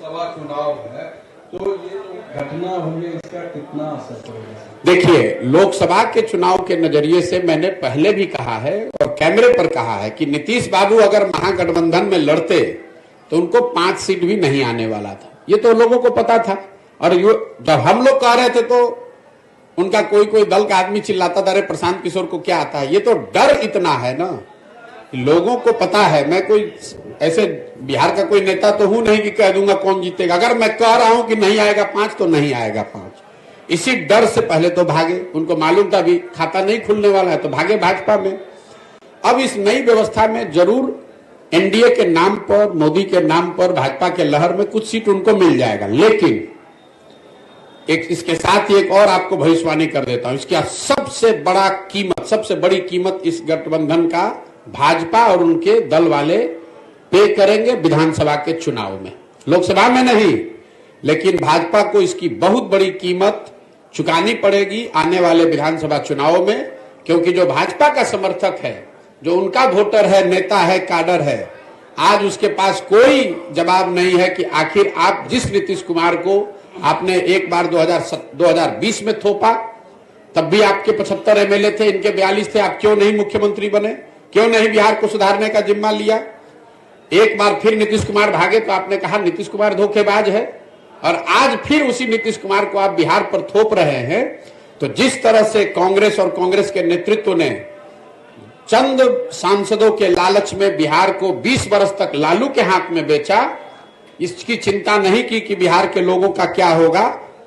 लोकसभा चुनाव है, तो ये घटना हुई, इसका कितना असर पड़ेगा? देखिए, लोकसभा के चुनाव के नजरिए से मैंने पहले भी कहा है और कैमरे पर कहा है कि नीतीश बाबू अगर महागठबंधन में लड़ते तो उनको 5 सीट भी नहीं आने वाला था। ये तो लोगों को पता था। और जब हम लोग कह रहे थे तो उनका कोई दल का आदमी चिल्लाता था, अरे प्रशांत किशोर को क्या आता है। ये तो डर इतना है ना, लोगों को पता है। मैं कोई ऐसे बिहार का कोई नेता तो हूं नहीं कि कह दूंगा कौन जीतेगा। अगर मैं कह रहा हूं कि नहीं आएगा 5 तो नहीं आएगा 5। इसी डर से पहले तो भागे, उनको मालूम था अभी खाता नहीं खुलने वाला है, तो भागे भाजपा में। अब इस नई व्यवस्था में जरूर एनडीए के नाम पर, मोदी के नाम पर, भाजपा के लहर में कुछ सीट उनको मिल जाएगा। लेकिन इसके साथ ही एक और आपको भविष्यवाणी कर देता हूं, इसकी सबसे बड़ी कीमत इस गठबंधन का भाजपा और उनके दल वाले पे करेंगे विधानसभा के चुनाव में। लोकसभा में नहीं, लेकिन भाजपा को इसकी बहुत बड़ी कीमत चुकानी पड़ेगी आने वाले विधानसभा चुनाव में। क्योंकि जो भाजपा का समर्थक है, जो उनका वोटर है, नेता है, काडर है, आज उसके पास कोई जवाब नहीं है कि आखिर आप जिस नीतीश कुमार को आपने एक बार 2020 में थोपा, तब भी आपके 75 एमएलए थे, इनके 42 थे, आप क्यों नहीं मुख्यमंत्री बने? क्यों नहीं बिहार को सुधारने का जिम्मा लिया? एक बार फिर नीतीश कुमार भागे तो आपने कहा नीतीश कुमार धोखेबाज है, और आज फिर उसी नीतीश कुमार को आप बिहार पर थोप रहे हैं। तो जिस तरह से कांग्रेस और कांग्रेस के नेतृत्व ने चंद सांसदों के लालच में बिहार को 20 वर्ष तक लालू के हाथ में बेचा, इसकी चिंता नहीं की कि बिहार के लोगों का क्या होगा।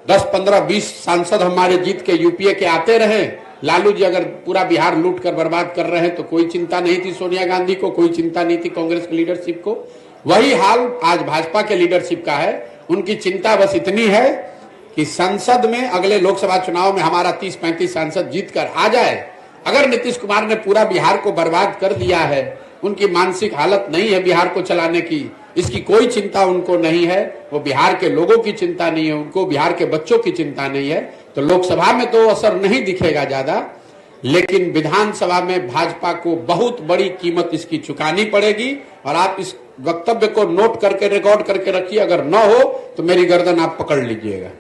10, 15, 20 सांसद हमारे जीत के यूपीए के आते रहे। लालू जी अगर पूरा बिहार लूट कर बर्बाद कर रहे हैं तो कोई चिंता नहीं थी सोनिया गांधी को, कोई चिंता नहीं थी कांग्रेस की लीडरशिप को। वही हाल आज भाजपा के लीडरशिप का है। उनकी चिंता बस इतनी है कि संसद में अगले लोकसभा चुनाव में हमारा 30-35 सांसद जीत कर आ जाए। अगर नीतीश कुमार ने पूरा बिहार को बर्बाद कर दिया है, उनकी मानसिक हालत नहीं है बिहार को चलाने की, इसकी कोई चिंता उनको नहीं है, वो बिहार के लोगों की चिंता नहीं है, उनको बिहार के बच्चों की चिंता नहीं है, तो लोकसभा में तो असर नहीं दिखेगा ज्यादा, लेकिन विधानसभा में भाजपा को बहुत बड़ी कीमत इसकी चुकानी पड़ेगी। और आप इस वक्तव्य को नोट करके, रिकॉर्ड करके रखिए, अगर न हो तो मेरी गर्दन आप पकड़ लीजिएगा।